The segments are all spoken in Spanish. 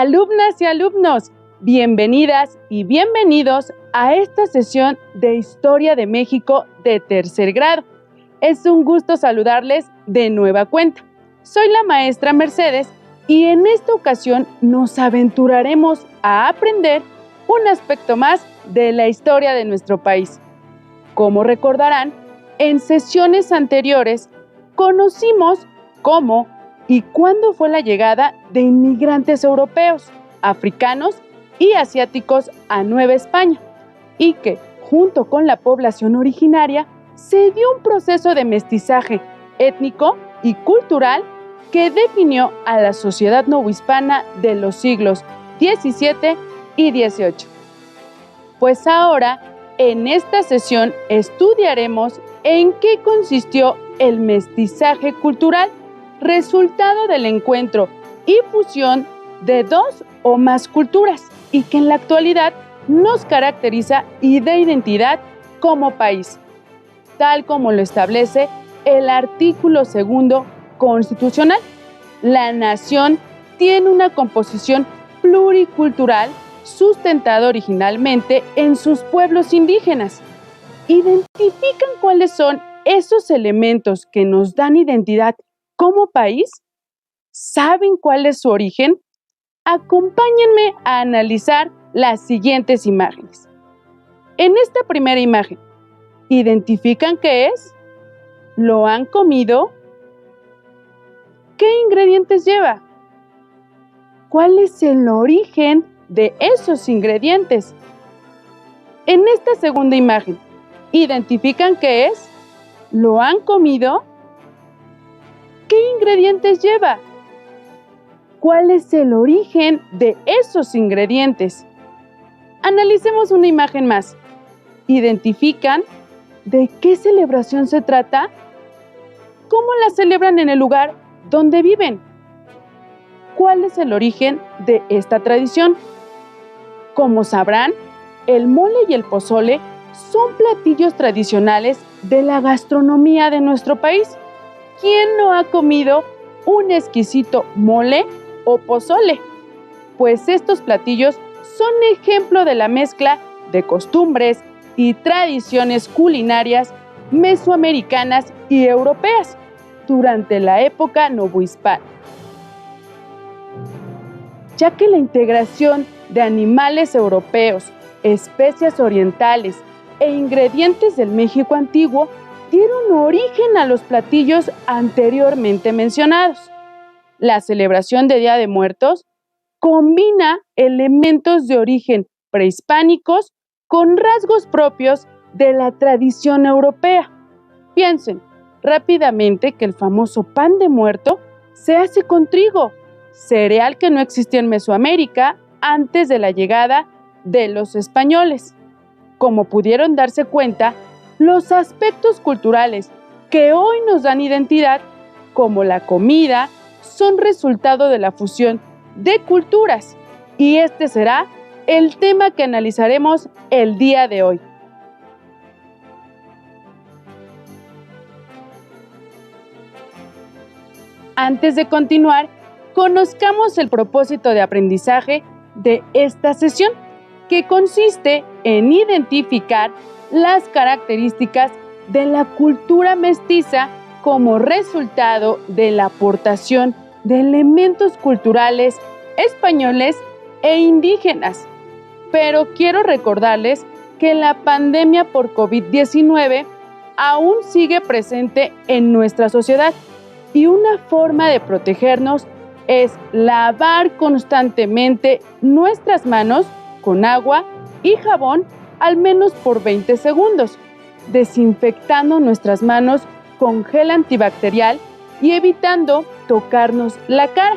Alumnas y alumnos, bienvenidas y bienvenidos a esta sesión de Historia de México de tercer grado. Es un gusto saludarles de nueva cuenta. Soy la maestra Mercedes y en esta ocasión nos aventuraremos a aprender un aspecto más de la historia de nuestro país. Como recordarán, en sesiones anteriores conocimos cómo y cuándo fue la llegada de inmigrantes europeos, africanos y asiáticos a Nueva España, y que, junto con la población originaria, se dio un proceso de mestizaje étnico y cultural que definió a la sociedad novohispana de los siglos XVII y XVIII. Pues ahora, en esta sesión, estudiaremos en qué consistió el mestizaje cultural, resultado del encuentro y fusión de dos o más culturas, y que en la actualidad nos caracteriza y da identidad como país, tal como lo establece el artículo 2 constitucional. La nación tiene una composición pluricultural sustentada originalmente en sus pueblos indígenas. ¿Identifican cuáles son esos elementos que nos dan identidad como país? ¿Saben cuál es su origen? Acompáñenme a analizar las siguientes imágenes. En esta primera imagen, ¿identifican qué es? ¿Lo han comido? ¿Qué ingredientes lleva? ¿Cuál es el origen de esos ingredientes? En esta segunda imagen, ¿identifican qué es? ¿Lo han comido? ¿Qué ingredientes lleva? ¿Cuál es el origen de esos ingredientes? Analicemos una imagen más. ¿Identifican de qué celebración se trata? ¿Cómo la celebran en el lugar donde viven? ¿Cuál es el origen de esta tradición? Como sabrán, el mole y el pozole son platillos tradicionales de la gastronomía de nuestro país. ¿Quién no ha comido un exquisito mole o pozole? Pues estos platillos son ejemplo de la mezcla de costumbres y tradiciones culinarias mesoamericanas y europeas durante la época novohispana, ya que la integración de animales europeos, especias orientales e ingredientes del México antiguo dieron origen a los platillos anteriormente mencionados. La celebración de Día de Muertos combina elementos de origen prehispánicos con rasgos propios de la tradición europea. Piensen rápidamente que el famoso pan de muerto se hace con trigo, cereal que no existía en Mesoamérica antes de la llegada de los españoles. Como pudieron darse cuenta, los aspectos culturales que hoy nos dan identidad, como la comida, son resultado de la fusión de culturas, y este será el tema que analizaremos el día de hoy. Antes de continuar, conozcamos el propósito de aprendizaje de esta sesión, que consiste en identificar las características de la cultura mestiza como resultado de la aportación de elementos culturales españoles e indígenas. Pero quiero recordarles que la pandemia por COVID-19 aún sigue presente en nuestra sociedad, y una forma de protegernos es lavar constantemente nuestras manos con agua y jabón al menos por 20 segundos, desinfectando nuestras manos con gel antibacterial y evitando tocarnos la cara.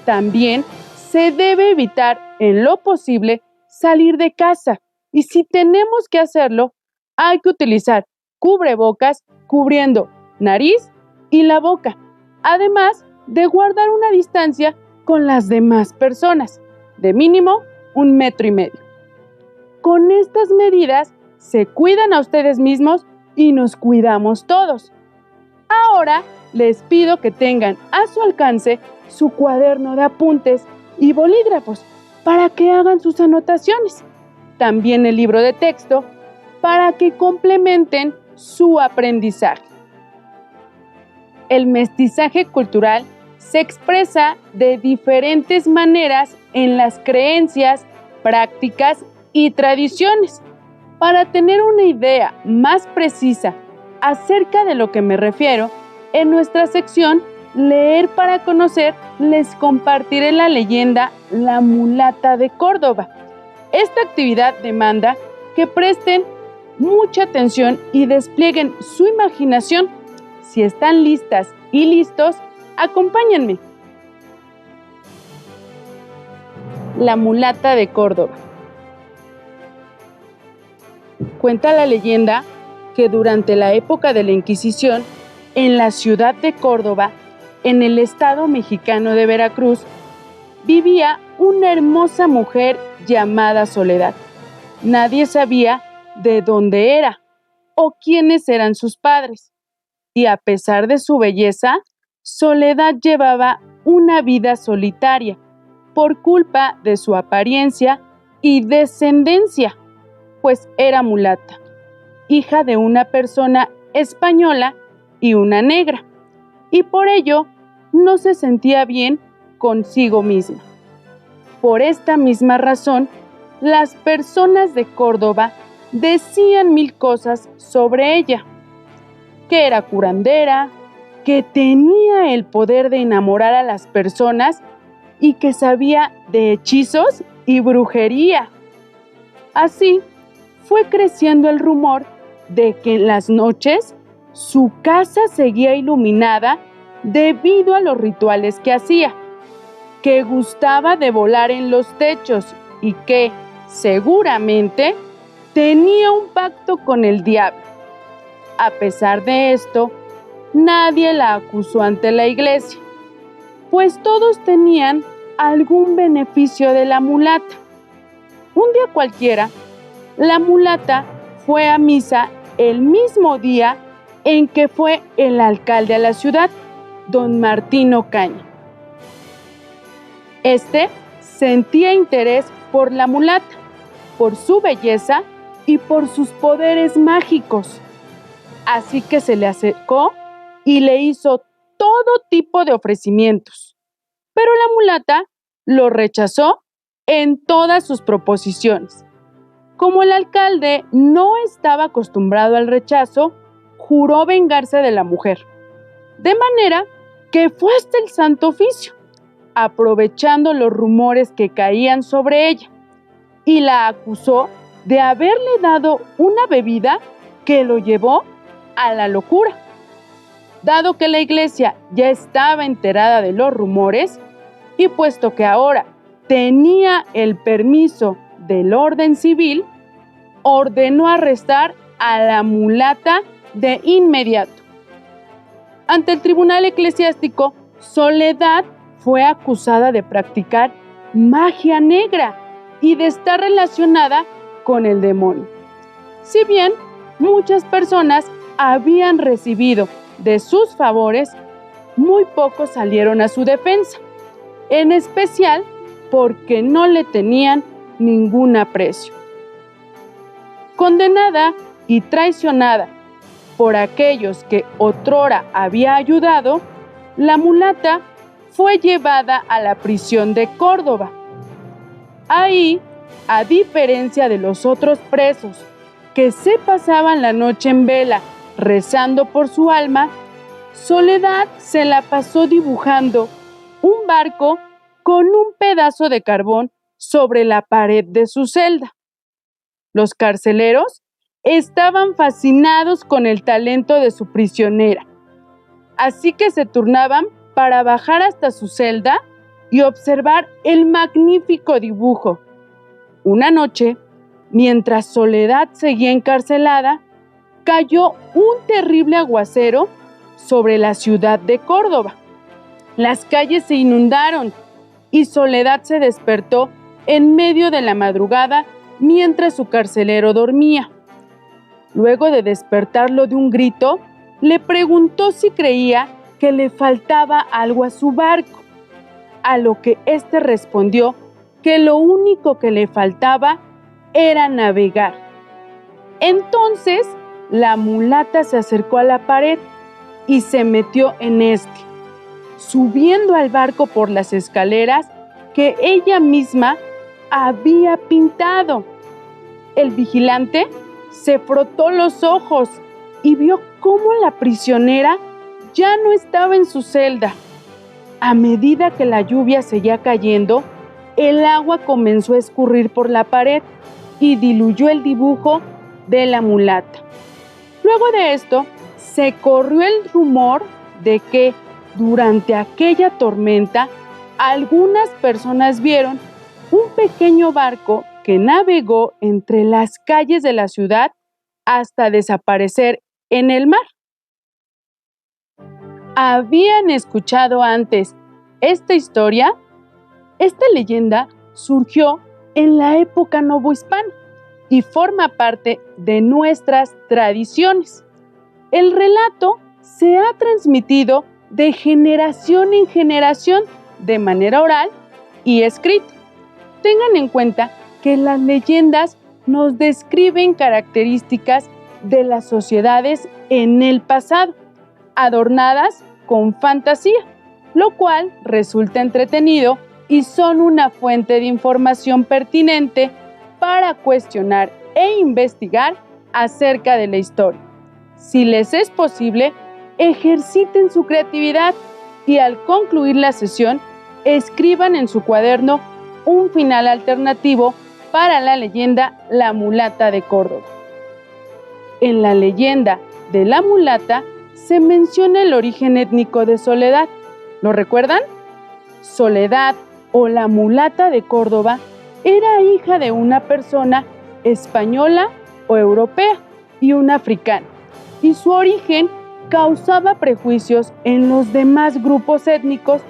También se debe evitar en lo posible salir de casa, y si tenemos que hacerlo, hay que utilizar cubrebocas cubriendo nariz y la boca, además de guardar una distancia con las demás personas, de mínimo 1,5 metros. Con estas medidas se cuidan a ustedes mismos y nos cuidamos todos. Ahora les pido que tengan a su alcance su cuaderno de apuntes y bolígrafos para que hagan sus anotaciones. También el libro de texto para que complementen su aprendizaje. El mestizaje cultural se expresa de diferentes maneras en las creencias, prácticas y tradiciones. Para tener una idea más precisa acerca de lo que me refiero, en nuestra sección Leer para conocer les compartiré la leyenda La mulata de Córdoba. Esta actividad demanda que presten mucha atención y desplieguen su imaginación. Si están listas y listos, acompáñenme. La mulata de Córdoba. Cuenta la leyenda que durante la época de la Inquisición, en la ciudad de Córdoba, en el estado mexicano de Veracruz, vivía una hermosa mujer llamada Soledad. Nadie sabía de dónde era o quiénes eran sus padres. Y a pesar de su belleza, Soledad llevaba una vida solitaria por culpa de su apariencia y descendencia, pues era mulata, hija de una persona española y una negra, y por ello no se sentía bien consigo misma. Por esta misma razón, las personas de Córdoba decían mil cosas sobre ella, que era curandera, que tenía el poder de enamorar a las personas y que sabía de hechizos y brujería. Así fue creciendo el rumor de que en las noches su casa seguía iluminada debido a los rituales que hacía, que gustaba de volar en los techos y que, seguramente, tenía un pacto con el diablo. A pesar de esto, nadie la acusó ante la iglesia, pues todos tenían algún beneficio de la mulata. Un día cualquiera, la mulata fue a misa el mismo día en que fue el alcalde a la ciudad, don Martín Ocaña. Este sentía interés por la mulata, por su belleza y por sus poderes mágicos. Así que se le acercó y le hizo todo tipo de ofrecimientos. Pero la mulata lo rechazó en todas sus proposiciones. Como el alcalde no estaba acostumbrado al rechazo, juró vengarse de la mujer, de manera que fue hasta el Santo Oficio, aprovechando los rumores que caían sobre ella, y la acusó de haberle dado una bebida que lo llevó a la locura. Dado que la iglesia ya estaba enterada de los rumores, y puesto que ahora tenía el permiso del orden civil, ordenó arrestar a la mulata de inmediato. Ante el tribunal eclesiástico, Soledad fue acusada de practicar magia negra y de estar relacionada con el demonio. Si bien muchas personas habían recibido de sus favores, muy pocos salieron a su defensa, en especial porque no le tenían ningún aprecio. Condenada y traicionada por aquellos que otrora había ayudado, la mulata fue llevada a la prisión de Córdoba. Ahí, a diferencia de los otros presos que se pasaban la noche en vela rezando por su alma, Soledad se la pasó dibujando un barco con un pedazo de carbón sobre la pared de su celda. Los carceleros estaban fascinados con el talento de su prisionera, así que se turnaban para bajar hasta su celda y observar el magnífico dibujo. Una noche, mientras Soledad seguía encarcelada, cayó un terrible aguacero sobre la ciudad de Córdoba. Las calles se inundaron y Soledad se despertó en medio de la madrugada mientras su carcelero dormía. Luego de despertarlo de un grito, le preguntó si creía que le faltaba algo a su barco. a lo que éste respondió que lo único que le faltaba era navegar. Entonces, la mulata se acercó a la pared y se metió en este, subiendo al barco por las escaleras que ella misma había pintado. El vigilante se frotó los ojos y vio cómo la prisionera ya no estaba en su celda. A medida que la lluvia seguía cayendo, el agua comenzó a escurrir por la pared y diluyó el dibujo de la mulata. Luego de esto, se corrió el rumor de que durante aquella tormenta, algunas personas vieron un pequeño barco que navegó entre las calles de la ciudad hasta desaparecer en el mar. ¿Habían escuchado antes esta historia? Esta leyenda surgió en la época novohispana y forma parte de nuestras tradiciones. El relato se ha transmitido de generación en generación de manera oral y escrita. Tengan en cuenta que las leyendas nos describen características de las sociedades en el pasado, adornadas con fantasía, lo cual resulta entretenido y son una fuente de información pertinente para cuestionar e investigar acerca de la historia. Si les es posible, ejerciten su creatividad y al concluir la sesión, escriban en su cuaderno un final alternativo para la leyenda La Mulata de Córdoba. En la leyenda de La Mulata se menciona el origen étnico de Soledad. ¿Lo recuerdan? Soledad o la mulata de Córdoba era hija de una persona española o europea y un africano, y su origen causaba prejuicios en los demás grupos étnicos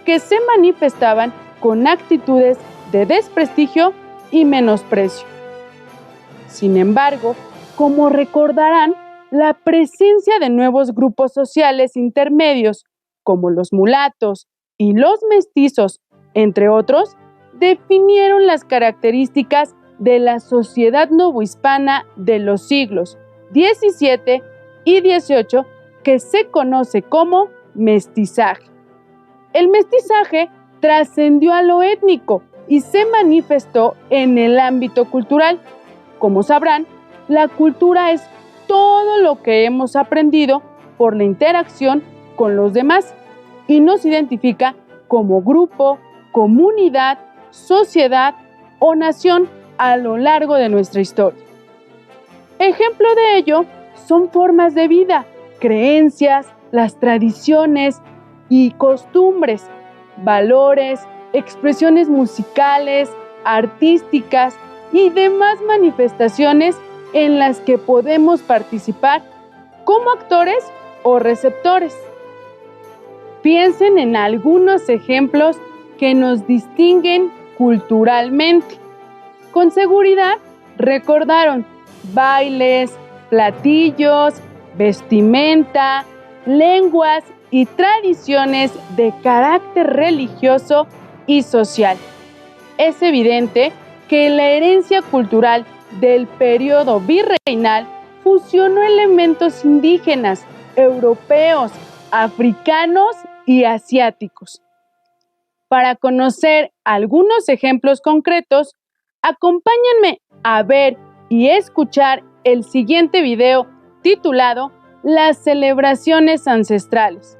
que se manifestaban con actitudes de desprestigio y menosprecio. Sin embargo, como recordarán, la presencia de nuevos grupos sociales intermedios, como los mulatos y los mestizos, entre otros, definieron las características de la sociedad novohispana de los siglos XVII y XVIII, que se conoce como mestizaje. El mestizaje trascendió a lo étnico y se manifestó en el ámbito cultural. Como sabrán, la cultura es todo lo que hemos aprendido por la interacción con los demás y nos identifica como grupo, comunidad, sociedad o nación a lo largo de nuestra historia. Ejemplo de ello son formas de vida, creencias, las tradiciones y costumbres, valores, expresiones musicales, artísticas y demás manifestaciones en las que podemos participar como actores o receptores. Piensen en algunos ejemplos que nos distinguen culturalmente. Con seguridad recordaron bailes, platillos, vestimenta, lenguas y tradiciones de carácter religioso y social. Es evidente que la herencia cultural del periodo virreinal fusionó elementos indígenas, europeos, africanos y asiáticos. Para conocer algunos ejemplos concretos, acompáñenme a ver y escuchar el siguiente video titulado Las celebraciones ancestrales.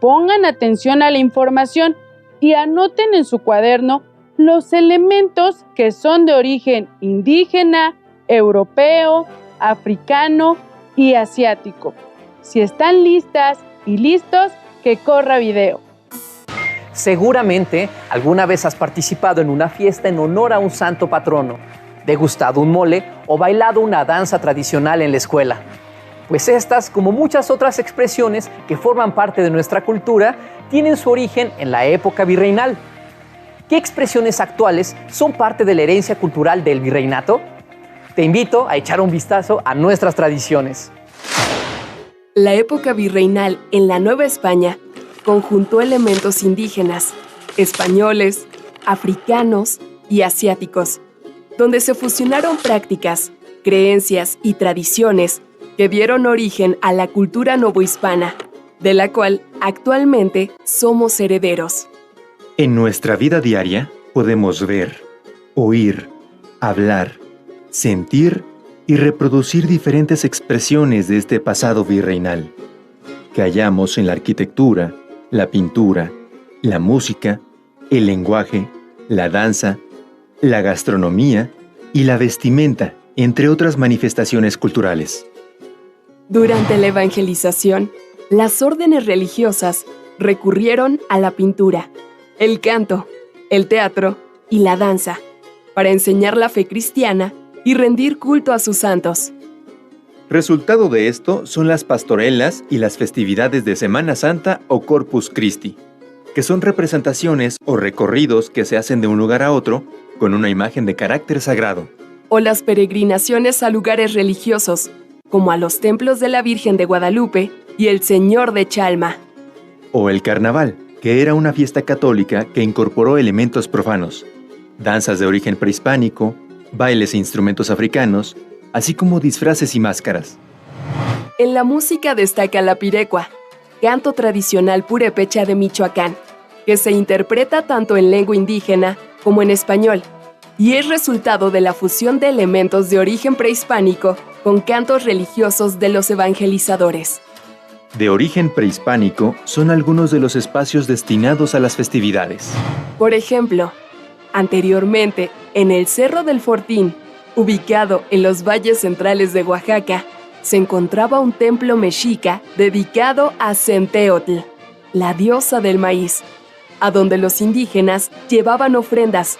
Pongan atención a la información y anoten en su cuaderno los elementos que son de origen indígena, europeo, africano y asiático. Si están listas y listos, que corra video. Seguramente alguna vez has participado en una fiesta en honor a un santo patrono, degustado un mole o bailado una danza tradicional en la escuela. Pues estas, como muchas otras expresiones que forman parte de nuestra cultura, tienen su origen en la época virreinal. ¿Qué expresiones actuales son parte de la herencia cultural del virreinato? Te invito a echar un vistazo a nuestras tradiciones. La época virreinal en la Nueva España conjuntó elementos indígenas, españoles, africanos y asiáticos, donde se fusionaron prácticas, creencias y tradiciones que dieron origen a la cultura novohispana, de la cual actualmente somos herederos. En nuestra vida diaria podemos ver, oír, hablar, sentir y reproducir diferentes expresiones de este pasado virreinal, que hallamos en la arquitectura, la pintura, la música, el lenguaje, la danza, la gastronomía y la vestimenta, entre otras manifestaciones culturales. Durante la evangelización, las órdenes religiosas recurrieron a la pintura, el canto, el teatro y la danza para enseñar la fe cristiana y rendir culto a sus santos. Resultado de esto son las pastorelas y las festividades de Semana Santa o Corpus Christi, que son representaciones o recorridos que se hacen de un lugar a otro con una imagen de carácter sagrado. O las peregrinaciones a lugares religiosos, como a los templos de la Virgen de Guadalupe y el Señor de Chalma. O el carnaval, que era una fiesta católica que incorporó elementos profanos, danzas de origen prehispánico, bailes e instrumentos africanos, así como disfraces y máscaras. En la música destaca la pirecua, canto tradicional purépecha de Michoacán, que se interpreta tanto en lengua indígena como en español, y es resultado de la fusión de elementos de origen prehispánico con cantos religiosos de los evangelizadores. De origen prehispánico son algunos de los espacios destinados a las festividades. Por ejemplo, anteriormente, en el Cerro del Fortín, ubicado en los valles centrales de Oaxaca, se encontraba un templo mexica dedicado a Centeotl, la diosa del maíz, a donde los indígenas llevaban ofrendas,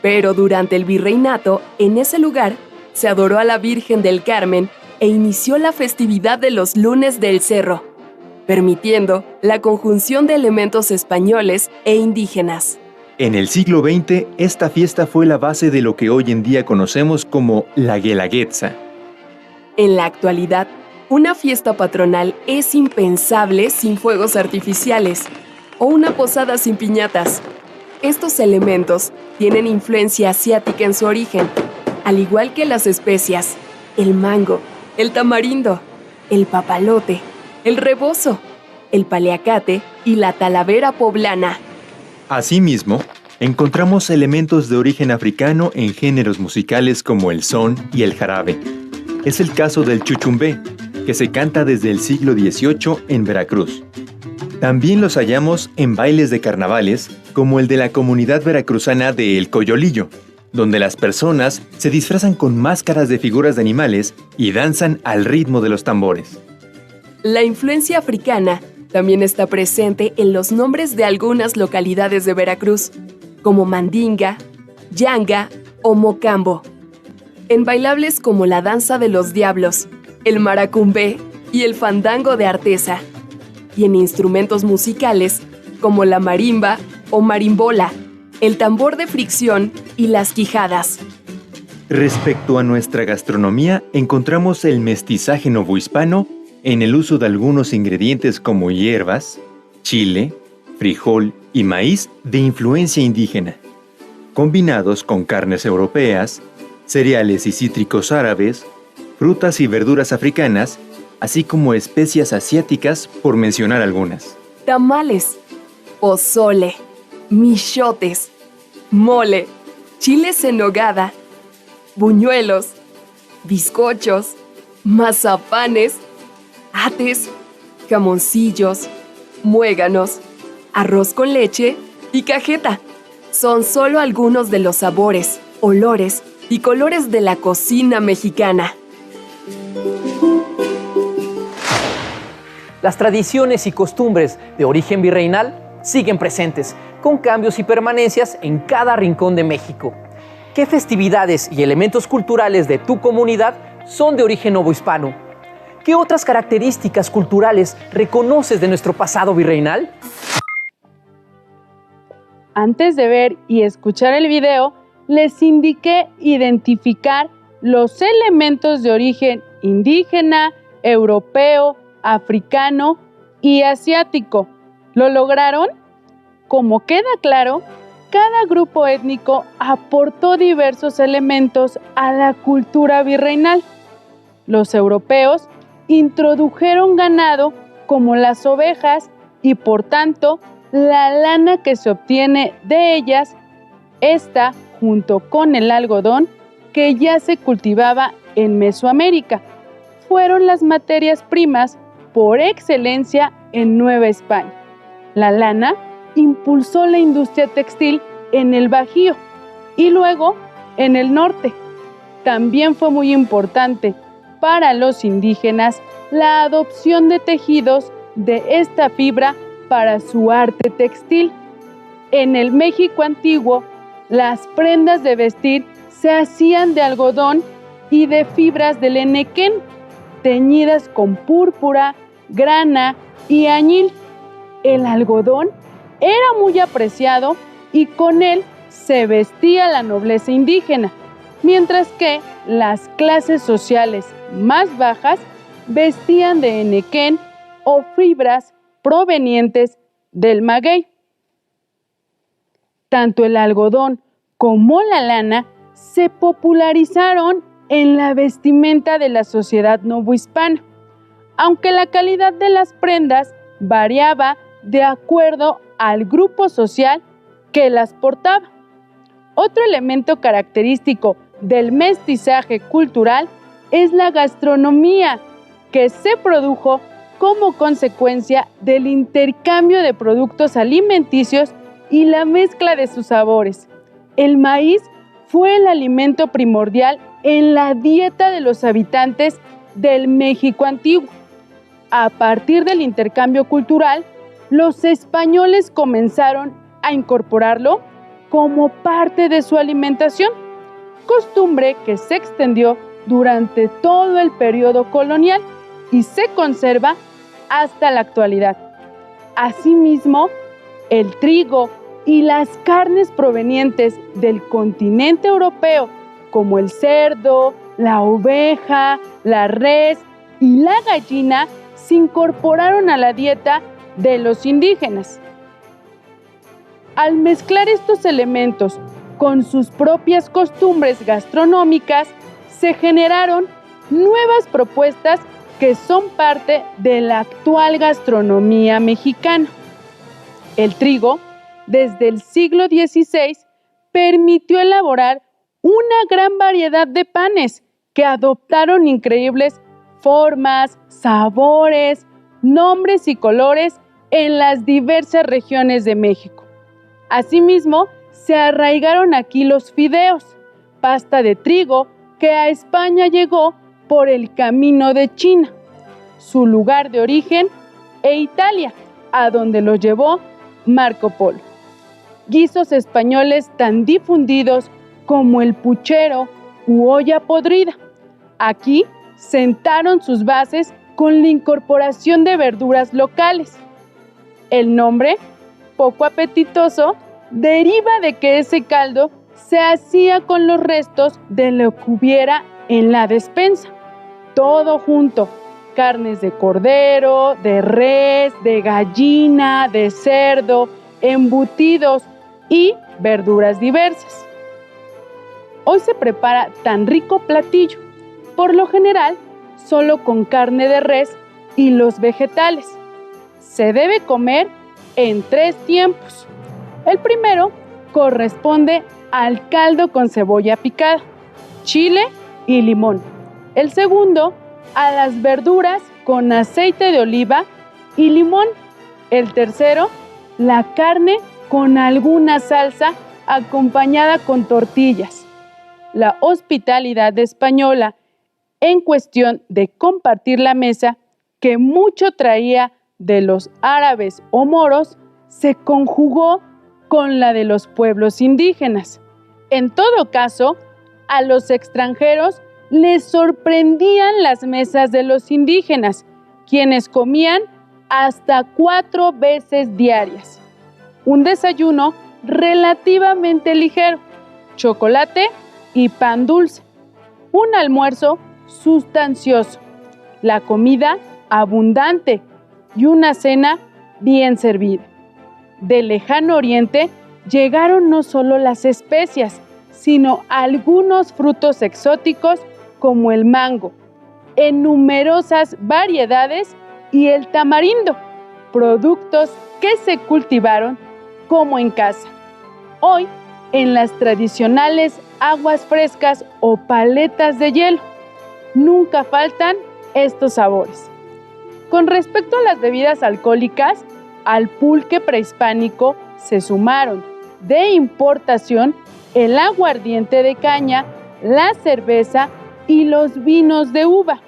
pero durante el virreinato, en ese lugar, se adoró a la Virgen del Carmen e inició la festividad de los lunes del cerro, permitiendo la conjunción de elementos españoles e indígenas. En el siglo XX, esta fiesta fue la base de lo que hoy en día conocemos como la Guelaguetza. En la actualidad, una fiesta patronal es impensable sin fuegos artificiales o una posada sin piñatas. Estos elementos tienen influencia asiática en su origen, al igual que las especias, el mango, el tamarindo, el papalote, el rebozo, el paliacate y la talavera poblana. Asimismo, encontramos elementos de origen africano en géneros musicales como el son y el jarabe. Es el caso del chuchumbé, que se canta desde el siglo XVIII en Veracruz. También los hallamos en bailes de carnavales, como el de la comunidad veracruzana de El Coyolillo, donde las personas se disfrazan con máscaras de figuras de animales y danzan al ritmo de los tambores. La influencia africana también está presente en los nombres de algunas localidades de Veracruz, como Mandinga, Yanga o Mocambo. En bailables como la danza de los diablos, el maracumbé y el fandango de Artesa. Y en instrumentos musicales como la marimba o marimbola, el tambor de fricción y las quijadas. Respecto a nuestra gastronomía, encontramos el mestizaje novohispano en el uso de algunos ingredientes como hierbas, chile, frijol y maíz de influencia indígena, combinados con carnes europeas, cereales y cítricos árabes, frutas y verduras africanas, así como especias asiáticas, por mencionar algunas. Tamales, pozole, michotes, mole, chiles en nogada, buñuelos, bizcochos, mazapanes, ates, jamoncillos, muéganos, arroz con leche y cajeta. Son solo algunos de los sabores, olores y colores de la cocina mexicana. Las tradiciones y costumbres de origen virreinal siguen presentes, con cambios y permanencias en cada rincón de México. ¿Qué festividades y elementos culturales de tu comunidad son de origen novohispano? ¿Qué otras características culturales reconoces de nuestro pasado virreinal? Antes de ver y escuchar el video, les indiqué identificar los elementos de origen indígena, europeo, africano y asiático. ¿Lo lograron? Como queda claro, cada grupo étnico aportó diversos elementos a la cultura virreinal. Los europeos introdujeron ganado como las ovejas y, por tanto, la lana que se obtiene de ellas, esta junto con el algodón que ya se cultivaba en Mesoamérica, fueron las materias primas por excelencia en Nueva España. La lana impulsó la industria textil en el Bajío y luego en el norte. También fue muy importante para los indígenas la adopción de tejidos de esta fibra para su arte textil. En el México antiguo, las prendas de vestir se hacían de algodón y de fibras del henequén, teñidas con púrpura, grana y añil. El algodón era muy apreciado y con él se vestía la nobleza indígena, mientras que las clases sociales más bajas vestían de henequén o fibras provenientes del maguey. Tanto el algodón como la lana se popularizaron en la vestimenta de la sociedad novohispana, aunque la calidad de las prendas variaba de acuerdo al grupo social que las portaba. Otro elemento característico del mestizaje cultural es la gastronomía, que se produjo como consecuencia del intercambio de productos alimenticios y la mezcla de sus sabores. El maíz fue el alimento primordial en la dieta de los habitantes del México antiguo. A partir del intercambio cultural, los españoles comenzaron a incorporarlo como parte de su alimentación, costumbre que se extendió durante todo el periodo colonial y se conserva hasta la actualidad. Asimismo, el trigo y las carnes provenientes del continente europeo, como el cerdo, la oveja, la res y la gallina, se incorporaron a la dieta de los indígenas. Al mezclar estos elementos con sus propias costumbres gastronómicas, se generaron nuevas propuestas que son parte de la actual gastronomía mexicana. El trigo, desde el siglo XVI, permitió elaborar una gran variedad de panes que adoptaron increíbles formas, sabores, nombres y colores en las diversas regiones de México. Asimismo, se arraigaron aquí los fideos, pasta de trigo que a España llegó por el camino de China, su lugar de origen, e Italia, a donde lo llevó Marco Polo. Guisos españoles tan difundidos como el puchero u olla podrida. Aquí sentaron sus bases con la incorporación de verduras locales. El nombre, poco apetitoso, deriva de que ese caldo se hacía con los restos de lo que hubiera en la despensa. Todo junto: carnes de cordero, de res, de gallina, de cerdo, embutidos y verduras diversas. Hoy se prepara tan rico platillo, por lo general solo con carne de res y los vegetales. Se debe comer en 3 tiempos. El primero corresponde al caldo con cebolla picada, chile y limón. El segundo, a las verduras con aceite de oliva y limón. El tercero, la carne con alguna salsa acompañada con tortillas. La hospitalidad española, en cuestión de compartir la mesa, que mucho traía de los árabes o moros, se conjugó con la de los pueblos indígenas. En todo caso, a los extranjeros les sorprendían las mesas de los indígenas, quienes comían hasta 4 veces diarias. Un desayuno relativamente ligero, chocolate y pan dulce. Un almuerzo sustancioso, la comida abundante y una cena bien servida. del lejano oriente llegaron no solo las especias, sino algunos frutos exóticos como el mango, en numerosas variedades, y el tamarindo, productos que se cultivaron como en casa. Hoy, en las tradicionales aguas frescas o paletas de hielo, nunca faltan estos sabores. Con respecto a las bebidas alcohólicas, al pulque prehispánico se sumaron de importación el aguardiente de caña, la cerveza y los vinos de uva,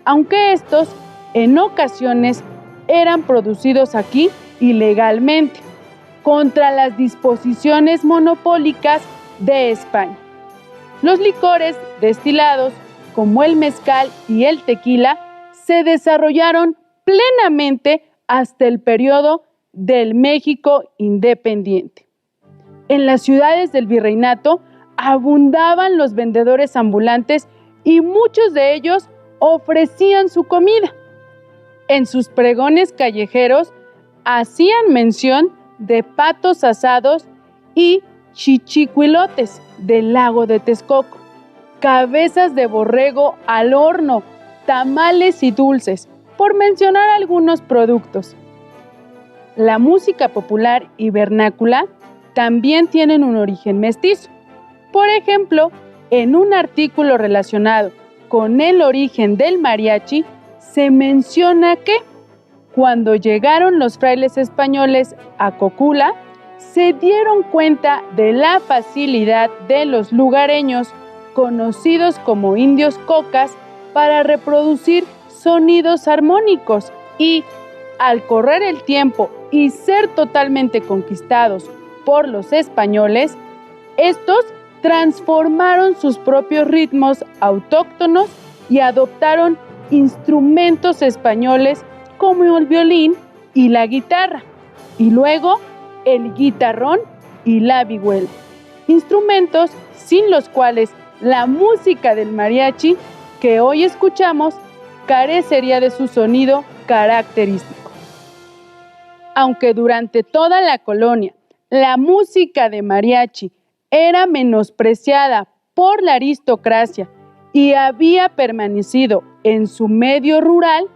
aunque estos en ocasiones eran producidos aquí ilegalmente, contra las disposiciones monopólicas de España. Los licores destilados, como el mezcal y el tequila, se desarrollaron plenamente hasta el periodo del México independiente. En las ciudades del virreinato abundaban los vendedores ambulantes y muchos de ellos ofrecían su comida. En sus pregones callejeros hacían mención de patos asados y chichicuilotes del lago de Texcoco, cabezas de borrego al horno, tamales y dulces, por mencionar algunos productos. La música popular y vernácula también tienen un origen mestizo. Por ejemplo, en un artículo relacionado con el origen del mariachi, se menciona que cuando llegaron los frailes españoles a Cocula, se dieron cuenta de la facilidad de los lugareños, conocidos como indios cocas, para reproducir sonidos armónicos y, al correr el tiempo y ser totalmente conquistados por los españoles, estos transformaron sus propios ritmos autóctonos y adoptaron instrumentos españoles como el violín y la guitarra, y luego el guitarrón y la vihuela, instrumentos sin los cuales la música del mariachi que hoy escuchamos carecería de su sonido característico. Aunque durante toda la colonia la música de mariachi era menospreciada por la aristocracia y había permanecido en su medio rural,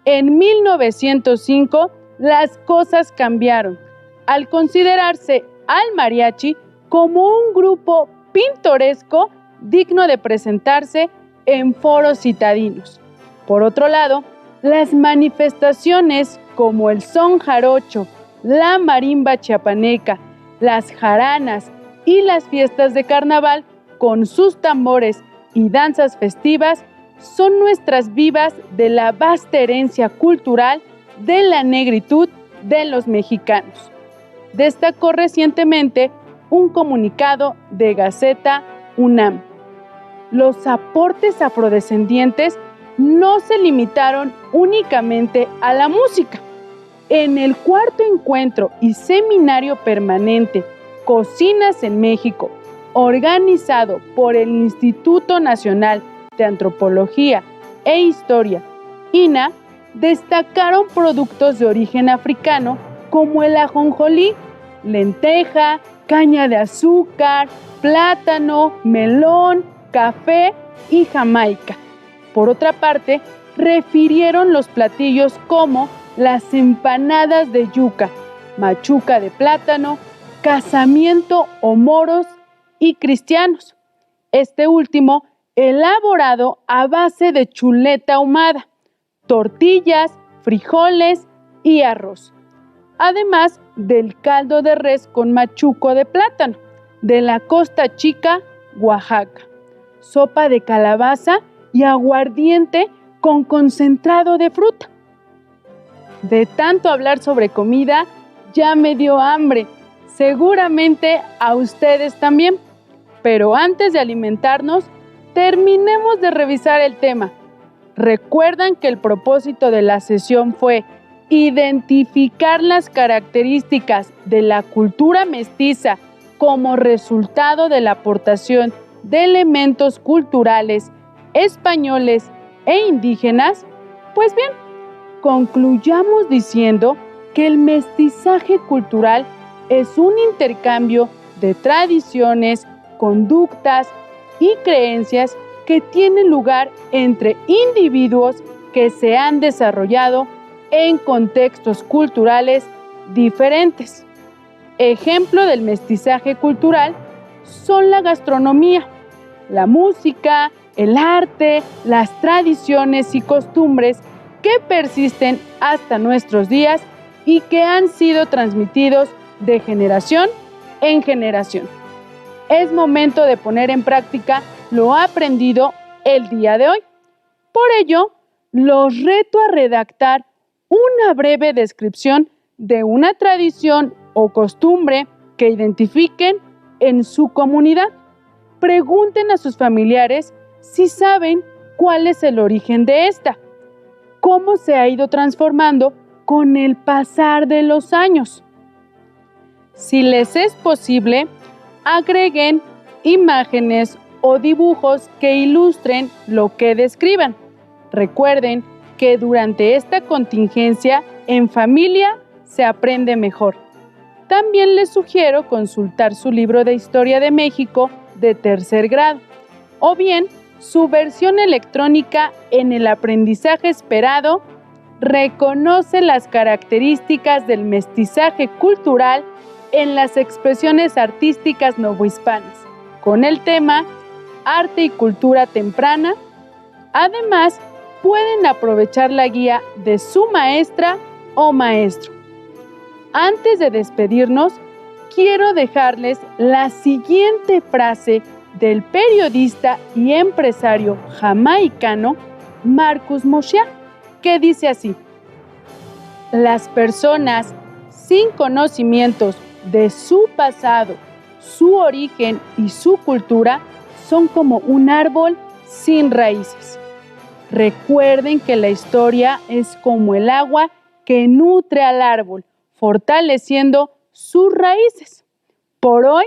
en 1905 las cosas cambiaron al considerarse al mariachi como un grupo pintoresco digno de presentarse en foros citadinos. Por otro lado, las manifestaciones como el son jarocho, la marimba chiapaneca, las jaranas y las fiestas de carnaval con sus tambores y danzas festivas son muestras vivas de la vasta herencia cultural de la negritud de los mexicanos. Destacó recientemente un comunicado de Gaceta UNAM. Los aportes afrodescendientes no se limitaron únicamente a la música. En el cuarto encuentro y seminario permanente Cocinas en México, organizado por el Instituto Nacional de Antropología e Historia, INA, destacaron productos de origen africano como el ajonjolí, lenteja, caña de azúcar, plátano, melón, café y jamaica. Por otra parte, refirieron los platillos como las empanadas de yuca, machuca de plátano, casamiento o moros y cristianos. Este último elaborado a base de chuleta ahumada, tortillas, frijoles y arroz. Además del caldo de res con machuco de plátano, de la Costa Chica, Oaxaca, sopa de calabaza y aguardiente con concentrado de fruta. De tanto hablar sobre comida, ya me dio hambre. Seguramente a ustedes también. Pero antes de alimentarnos, terminemos de revisar el tema. ¿Recuerdan que el propósito de la sesión fue identificar las características de la cultura mestiza como resultado de la aportación de elementos culturales españoles e indígenas? Pues bien, concluyamos diciendo que el mestizaje cultural es un intercambio de tradiciones, conductas y creencias que tienen lugar entre individuos que se han desarrollado en contextos culturales diferentes. Ejemplo del mestizaje cultural son la gastronomía, la música, el arte, las tradiciones y costumbres que persisten hasta nuestros días y que han sido transmitidos de generación en generación. Es momento de poner en práctica lo aprendido el día de hoy. Por ello, los reto a redactar una breve descripción de una tradición o costumbre que identifiquen en su comunidad. Pregunten a sus familiares si saben cuál es el origen de esta, cómo se ha ido transformando con el pasar de los años. Si les es posible, agreguen imágenes o dibujos que ilustren lo que describan. Recuerden que durante esta contingencia, en familia se aprende mejor. También les sugiero consultar su libro de Historia de México de tercer grado, o bien su versión electrónica en el aprendizaje esperado. Reconoce las características del mestizaje cultural en las expresiones artísticas novohispanas, con el tema Arte y Cultura Temprana. Además, pueden aprovechar la guía de su maestra o maestro. Antes de despedirnos, quiero dejarles la siguiente frase del periodista y empresario jamaicano Marcus Mosiah, que dice así: las personas sin conocimientos de su pasado, su origen y su cultura son como un árbol sin raíces. Recuerden que la historia es como el agua que nutre al árbol, fortaleciendo sus raíces. Por hoy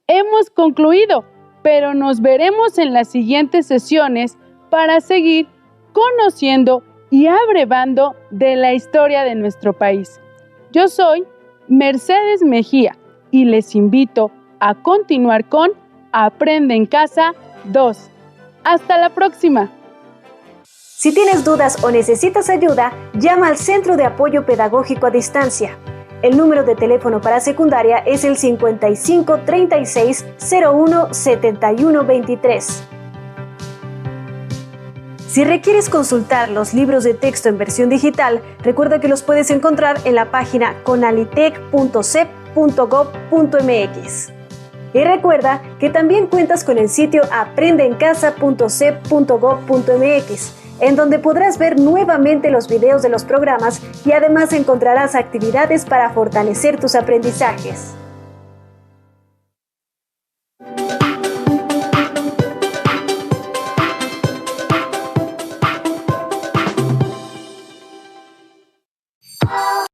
hemos concluido, pero nos veremos en las siguientes sesiones para seguir conociendo y abrevando de la historia de nuestro país. Yo soy Mercedes Mejía y les invito a continuar con Aprende en Casa 2. ¡Hasta la próxima! Si tienes dudas o necesitas ayuda, llama al Centro de Apoyo Pedagógico a Distancia. El número de teléfono para secundaria es el 55 36 01 71 23. Si requieres consultar los libros de texto en versión digital, recuerda que los puedes encontrar en la página conalitec.cep.gov.mx. Y recuerda que también cuentas con el sitio aprendeencasa.cep.gov.mx, en donde podrás ver nuevamente los videos de los programas y además encontrarás actividades para fortalecer tus aprendizajes.